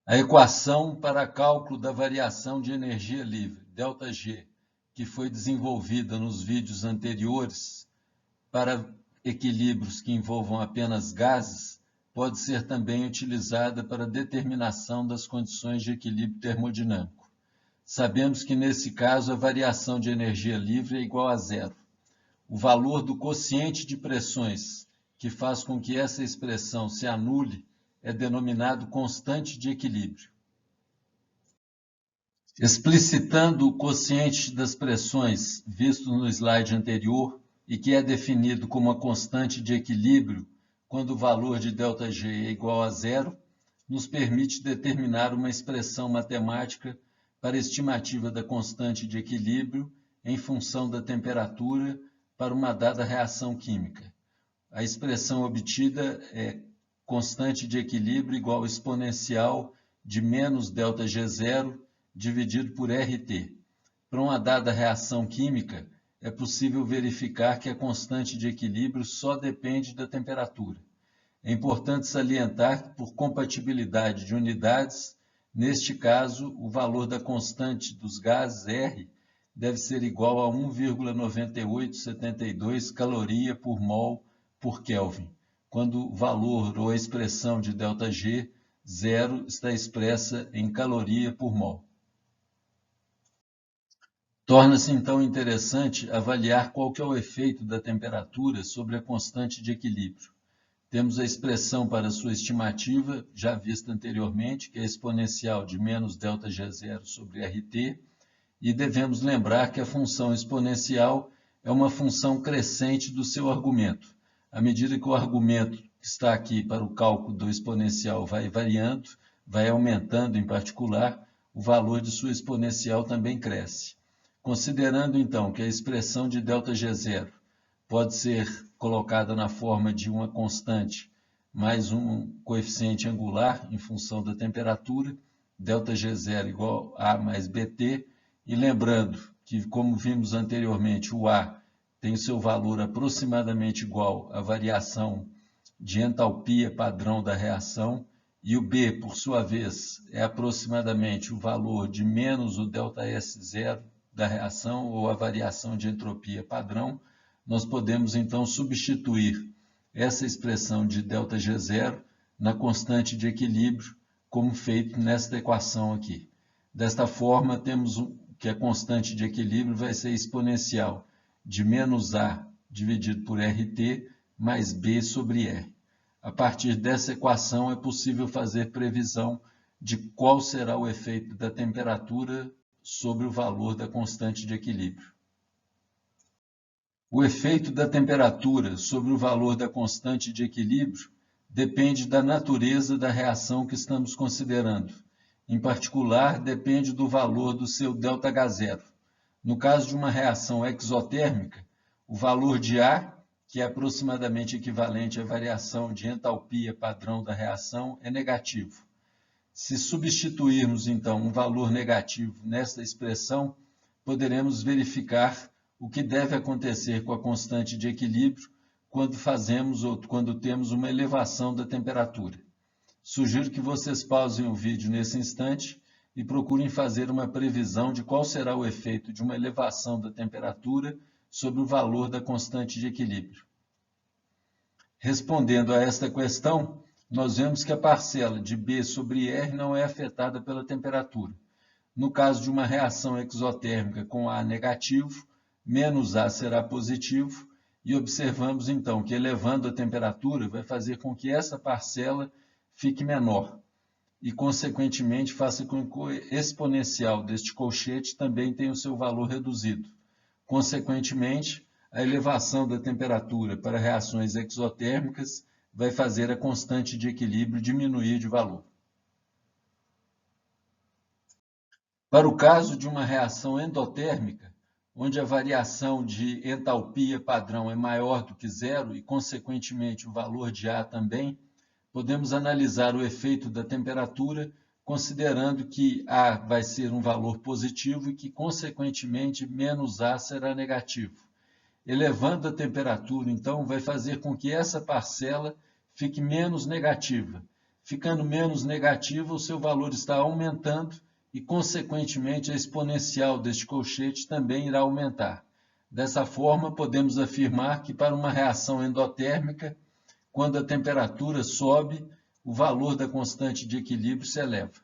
A equação para cálculo da variação de energia livre, ΔG, que foi desenvolvida nos vídeos anteriores para equilíbrios que envolvam apenas gases, pode ser também utilizada para determinação das condições de equilíbrio termodinâmico. Sabemos que, nesse caso, a variação de energia livre é igual a zero. O valor do quociente de pressões, que faz com que essa expressão se anule, é denominado constante de equilíbrio. Explicitando o quociente das pressões visto no slide anterior e que é definido como a constante de equilíbrio quando o valor de ΔG é igual a zero, nos permite determinar uma expressão matemática para a estimativa da constante de equilíbrio em função da temperatura para uma dada reação química. A expressão obtida é constante de equilíbrio igual ao exponencial de menos ΔG0 dividido por RT. Para uma dada reação química, é possível verificar que a constante de equilíbrio só depende da temperatura. É importante salientar que, por compatibilidade de unidades, neste caso, o valor da constante dos gases, R, deve ser igual a 1,9872 caloria por mol por Kelvin, quando o valor ou a expressão de ΔG, zero, está expressa em caloria por mol. Torna-se então interessante avaliar qual que é o efeito da temperatura sobre a constante de equilíbrio. Temos a expressão para sua estimativa, já vista anteriormente, que é exponencial de menos ΔG0 sobre RT, e devemos lembrar que a função exponencial é uma função crescente do seu argumento. À medida que o argumento que está aqui para o cálculo do exponencial vai variando, vai aumentando em particular, o valor de sua exponencial também cresce. Considerando então que a expressão de ΔG0 pode ser colocada na forma de uma constante mais um coeficiente angular em função da temperatura, ΔG0 igual a mais BT, e lembrando que, como vimos anteriormente, o A tem o seu valor aproximadamente igual à variação de entalpia padrão da reação, e o B, por sua vez, é aproximadamente o valor de menos o ΔS0 da reação ou a variação de entropia padrão, nós podemos então substituir essa expressão de ΔG0 na constante de equilíbrio, como feito nesta equação aqui. Desta forma, temos que a constante de equilíbrio vai ser exponencial de menos A dividido por RT mais B sobre R. A partir dessa equação é possível fazer previsão de qual será o efeito da temperatura sobre o valor da constante de equilíbrio. O efeito da temperatura sobre o valor da constante de equilíbrio depende da natureza da reação que estamos considerando. Em particular, depende do valor do seu ΔH0. No caso de uma reação exotérmica, o valor de A, que é aproximadamente equivalente à variação de entalpia padrão da reação, é negativo. Se substituirmos, então, um valor negativo nesta expressão, poderemos verificar o que deve acontecer com a constante de equilíbrio quando fazemos ou quando temos uma elevação da temperatura. Sugiro que vocês pausem o vídeo nesse instante e procurem fazer uma previsão de qual será o efeito de uma elevação da temperatura sobre o valor da constante de equilíbrio. Respondendo a esta questão, nós vemos que a parcela de B sobre R não é afetada pela temperatura. No caso de uma reação exotérmica com A negativo, menos A será positivo, e observamos então que elevando a temperatura vai fazer com que essa parcela fique menor, e consequentemente faça com que o exponencial deste colchete também tenha o seu valor reduzido. Consequentemente, a elevação da temperatura para reações exotérmicas vai fazer a constante de equilíbrio diminuir de valor. Para o caso de uma reação endotérmica, onde a variação de entalpia padrão é maior do que zero e, consequentemente, o valor de A também, podemos analisar o efeito da temperatura, considerando que A vai ser um valor positivo e que, consequentemente, menos A será negativo. Elevando a temperatura, então, vai fazer com que essa parcela fique menos negativa, ficando menos negativa, o seu valor está aumentando e, consequentemente, a exponencial deste colchete também irá aumentar. Dessa forma, podemos afirmar que para uma reação endotérmica, quando a temperatura sobe, o valor da constante de equilíbrio se eleva.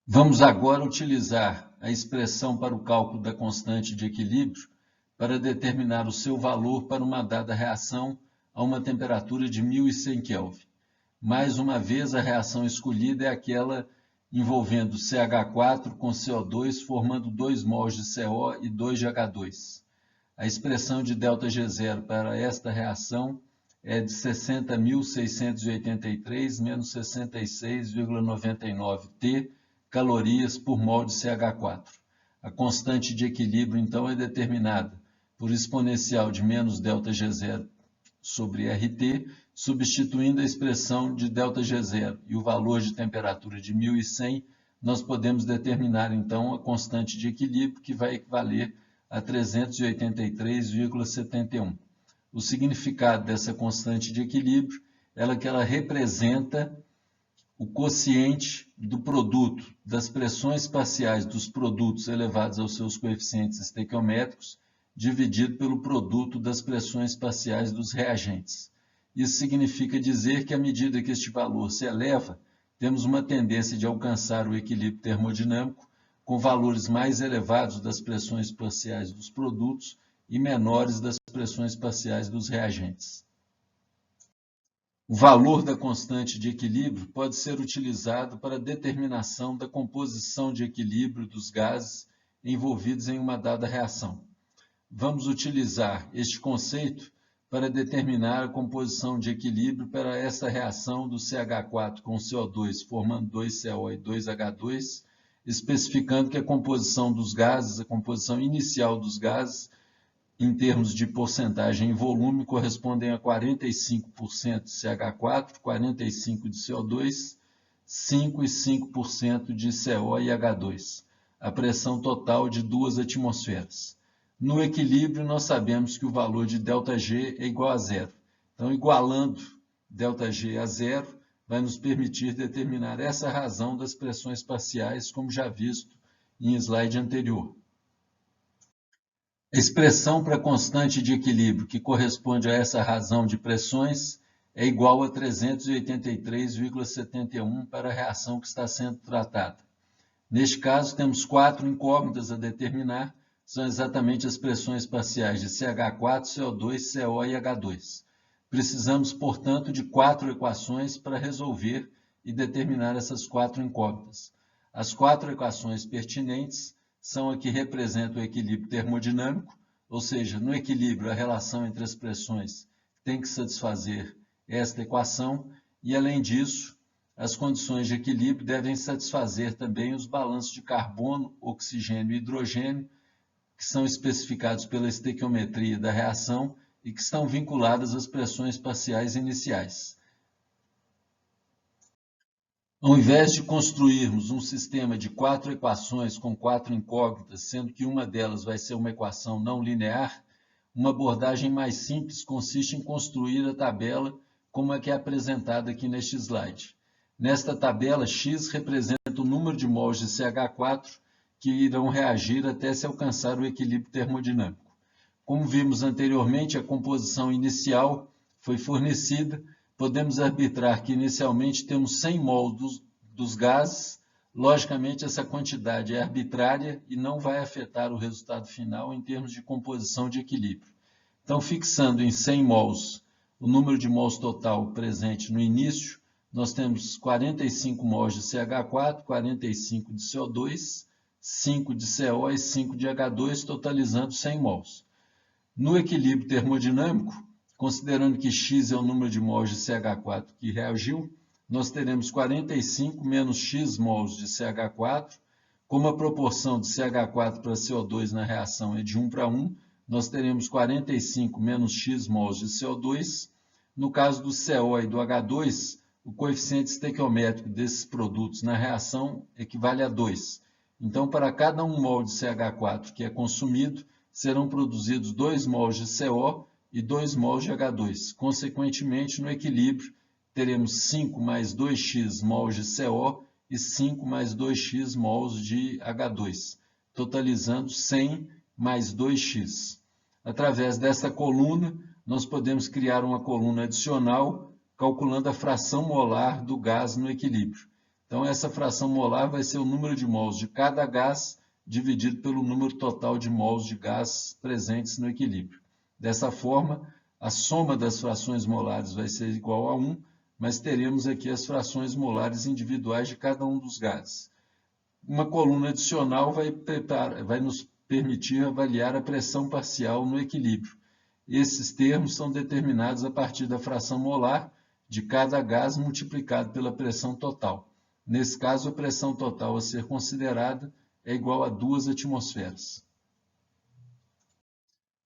Vamos agora utilizar a expressão para o cálculo da constante de equilíbrio para determinar o seu valor para uma dada reação a uma temperatura de 1100 Kelvin. Mais uma vez, a reação escolhida é aquela envolvendo CH4 com CO2, formando 2 mols de CO e 2 de H2. A expressão de ΔG0 para esta reação é de 60.683 menos 66,99 T calorias por mol de CH4. A constante de equilíbrio, então, é determinada por exponencial de menos ΔG0 sobre RT, substituindo a expressão de ΔG0 e o valor de temperatura de 1100, nós podemos determinar, então, a constante de equilíbrio, que vai equivaler a 383,71. O significado dessa constante de equilíbrio é que ela representa o quociente do produto, das pressões parciais dos produtos elevados aos seus coeficientes estequiométricos, dividido pelo produto das pressões parciais dos reagentes. Isso significa dizer que, à medida que este valor se eleva, temos uma tendência de alcançar o equilíbrio termodinâmico com valores mais elevados das pressões parciais dos produtos e menores das pressões parciais dos reagentes. O valor da constante de equilíbrio pode ser utilizado para a determinação da composição de equilíbrio dos gases envolvidos em uma dada reação. Vamos utilizar este conceito para determinar a composição de equilíbrio para essa reação do CH4 com CO2, formando 2CO e 2H2, especificando que a composição dos gases, a composição inicial dos gases, em termos de porcentagem e volume, correspondem a 45% de CH4, 45% de CO2, 5% e 5% de CO e H2, a pressão total de 2 atmosferas. No equilíbrio, nós sabemos que o valor de ΔG é igual a zero. Então, igualando ΔG a zero, vai nos permitir determinar essa razão das pressões parciais, como já visto em slide anterior. A expressão para a constante de equilíbrio, que corresponde a essa razão de pressões, é igual a 383,71 para a reação que está sendo tratada. Neste caso, temos 4 incógnitas a determinar, são exatamente as pressões parciais de CH4, CO2, CO e H2. Precisamos, portanto, de 4 equações para resolver e determinar essas 4 incógnitas. As 4 equações pertinentes são a que representam o equilíbrio termodinâmico, ou seja, no equilíbrio a relação entre as pressões tem que satisfazer esta equação e, além disso, as condições de equilíbrio devem satisfazer também os balanços de carbono, oxigênio e hidrogênio, que são especificados pela estequiometria da reação e que estão vinculadas às pressões parciais iniciais. Ao invés de construirmos um sistema de 4 equações com 4 incógnitas, sendo que uma delas vai ser uma equação não linear, uma abordagem mais simples consiste em construir a tabela como a que é apresentada aqui neste slide. Nesta tabela, X representa o número de mols de CH4 que irão reagir até se alcançar o equilíbrio termodinâmico. Como vimos anteriormente, a composição inicial foi fornecida. Podemos arbitrar que inicialmente temos 100 mols dos gases. Logicamente, essa quantidade é arbitrária e não vai afetar o resultado final em termos de composição de equilíbrio. Então, fixando em 100 mols o número de mols total presente no início, nós temos 45 mols de CH4, 45 de CO2, 5 de CO e 5 de H2, totalizando 100 mols. No equilíbrio termodinâmico, considerando que X é o número de mols de CH4 que reagiu, nós teremos 45 menos X mols de CH4. Como a proporção de CH4 para CO2 na reação é de 1 para 1, nós teremos 45 menos X mols de CO2. No caso do CO e do H2, o coeficiente estequiométrico desses produtos na reação equivale a 2. Então, para cada 1 mol de CH4 que é consumido, serão produzidos 2 mols de CO e 2 mols de H2. Consequentemente, no equilíbrio, teremos 5 mais 2x mols de CO e 5 mais 2x mols de H2, totalizando 100 mais 2x. Através desta coluna, nós podemos criar uma coluna adicional, calculando a fração molar do gás no equilíbrio. Então, essa fração molar vai ser o número de mols de cada gás dividido pelo número total de mols de gás presentes no equilíbrio. Dessa forma, a soma das frações molares vai ser igual a 1, mas teremos aqui as frações molares individuais de cada um dos gases. Uma coluna adicional vai nos permitir avaliar a pressão parcial no equilíbrio. Esses termos são determinados a partir da fração molar de cada gás multiplicado pela pressão total. Nesse caso, a pressão total a ser considerada é igual a 2 atmosferas.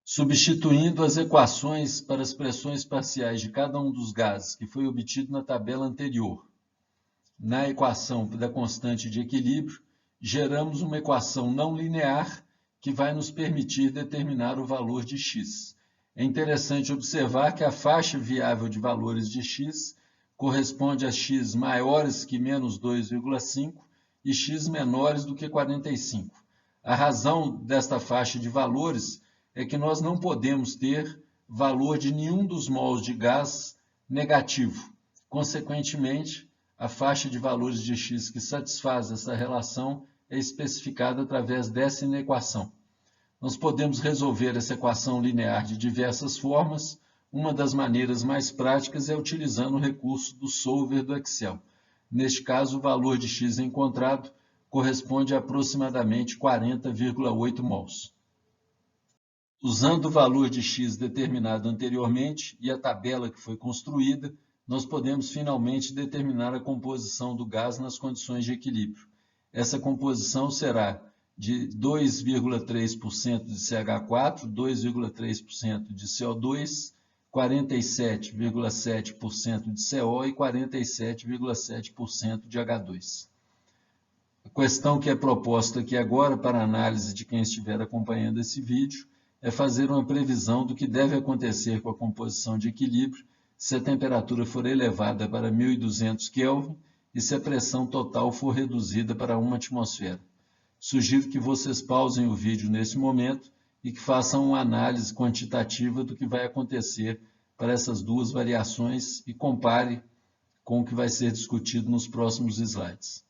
Substituindo as equações para as pressões parciais de cada um dos gases que foi obtido na tabela anterior, na equação da constante de equilíbrio, geramos uma equação não linear que vai nos permitir determinar o valor de x. É interessante observar que a faixa viável de valores de x corresponde a x maiores que menos 2,5 e x menores do que 45. A razão desta faixa de valores é que nós não podemos ter valor de nenhum dos mols de gás negativo. Consequentemente, a faixa de valores de x que satisfaz essa relação é especificada através dessa inequação. Nós podemos resolver essa equação linear de diversas formas. Uma das maneiras mais práticas é utilizando o recurso do solver do Excel. Neste caso, o valor de x encontrado corresponde a aproximadamente 40,8 mols. Usando o valor de x determinado anteriormente e a tabela que foi construída, nós podemos finalmente determinar a composição do gás nas condições de equilíbrio. Essa composição será de 2,3% de CH4, 2,3% de CO2, 47,7% de CO e 47,7% de H2. A questão que é proposta aqui agora para análise de quem estiver acompanhando esse vídeo é fazer uma previsão do que deve acontecer com a composição de equilíbrio se a temperatura for elevada para 1200 Kelvin e se a pressão total for reduzida para 1 atmosfera. Sugiro que vocês pausem o vídeo nesse momento e que façam uma análise quantitativa do que vai acontecer para essas duas variações e compare com o que vai ser discutido nos próximos slides.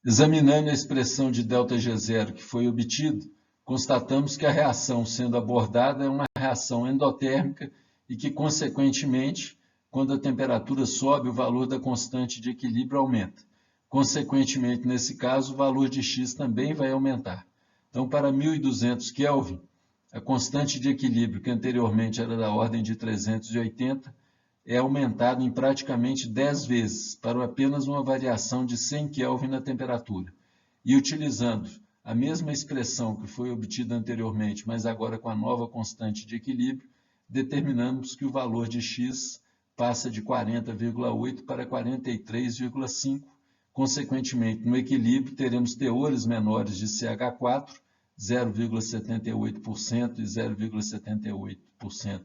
Examinando a expressão de ΔG0 que foi obtido, constatamos que a reação sendo abordada é uma reação endotérmica e que, consequentemente, quando a temperatura sobe, o valor da constante de equilíbrio aumenta. Consequentemente, nesse caso, o valor de x também vai aumentar. Então, para 1200 Kelvin, a constante de equilíbrio, que anteriormente era da ordem de 380, é aumentada em praticamente 10 vezes, para apenas uma variação de 100 Kelvin na temperatura. E utilizando a mesma expressão que foi obtida anteriormente, mas agora com a nova constante de equilíbrio, determinamos que o valor de x passa de 40,8 para 43,5. Consequentemente, no equilíbrio, teremos teores menores de CH4, 0,78% e 0,78%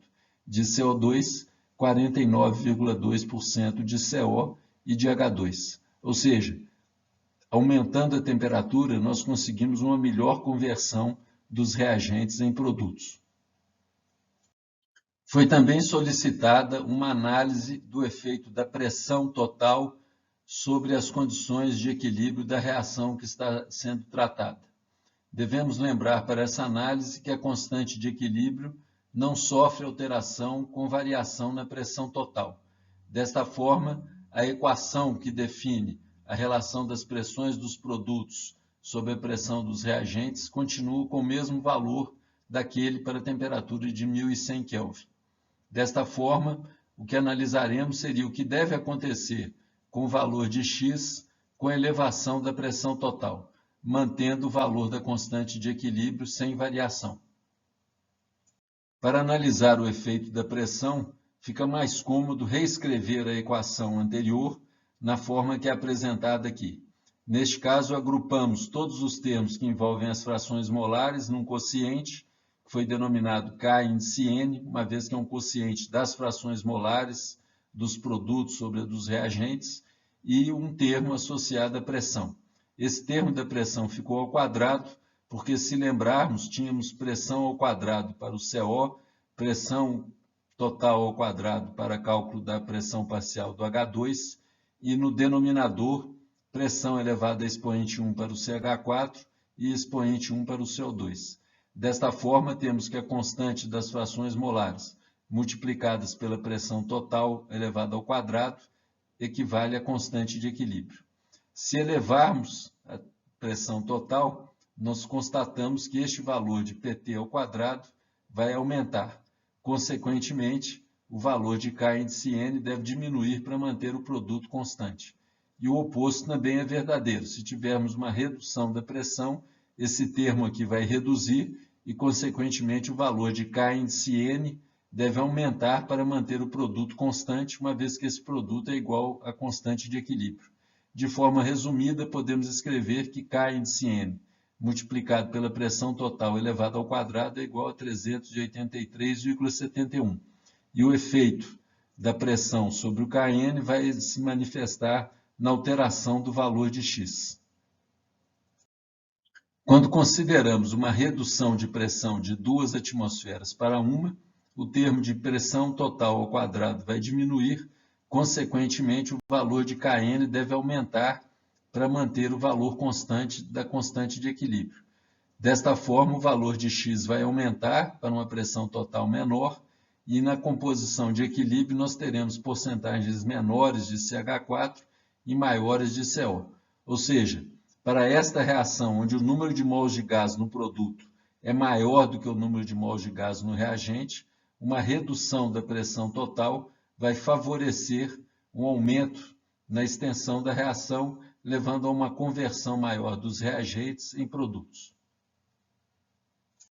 de CO2, 49,2% de CO e de H2. Ou seja, aumentando a temperatura, nós conseguimos uma melhor conversão dos reagentes em produtos. Foi também solicitada uma análise do efeito da pressão total sobre as condições de equilíbrio da reação que está sendo tratada. Devemos lembrar para essa análise que a constante de equilíbrio não sofre alteração com variação na pressão total. Desta forma, a equação que define a relação das pressões dos produtos sobre a pressão dos reagentes continua com o mesmo valor daquele para a temperatura de 1100 Kelvin. Desta forma, o que analisaremos seria o que deve acontecer com o valor de x com a elevação da pressão total, mantendo o valor da constante de equilíbrio sem variação. Para analisar o efeito da pressão, fica mais cômodo reescrever a equação anterior na forma que é apresentada aqui. Neste caso, agrupamos todos os termos que envolvem as frações molares num quociente, que foi denominado K índice N, uma vez que é um quociente das frações molares dos produtos sobre a dos reagentes e um termo associado à pressão. Esse termo da pressão ficou ao quadrado, porque, se lembrarmos, tínhamos pressão ao quadrado para o CO, pressão total ao quadrado para cálculo da pressão parcial do H2, e no denominador, pressão elevada a expoente 1 para o CH4 e expoente 1 para o CO2. Desta forma, temos que a constante das frações molares multiplicadas pela pressão total elevada ao quadrado equivale à constante de equilíbrio. Se elevarmos a pressão total, nós constatamos que este valor de PT ao quadrado vai aumentar. Consequentemente, o valor de K índice N deve diminuir para manter o produto constante. E o oposto também é verdadeiro. Se tivermos uma redução da pressão, esse termo aqui vai reduzir e, consequentemente, o valor de K índice N deve aumentar para manter o produto constante, uma vez que esse produto é igual à constante de equilíbrio. De forma resumida, podemos escrever que K índice N multiplicado pela pressão total elevada ao quadrado é igual a 383,71. E o efeito da pressão sobre o Kn vai se manifestar na alteração do valor de x. Quando consideramos uma redução de pressão de 2 atmosferas para 1, o termo de pressão total ao quadrado vai diminuir, consequentemente o valor de Kn deve aumentar para manter o valor constante da constante de equilíbrio. Desta forma, o valor de x vai aumentar para uma pressão total menor e na composição de equilíbrio nós teremos porcentagens menores de CH4 e maiores de CO. Ou seja, para esta reação, onde o número de mols de gás no produto é maior do que o número de mols de gás no reagente, uma redução da pressão total vai favorecer um aumento na extensão da reação, levando a uma conversão maior dos reagentes em produtos.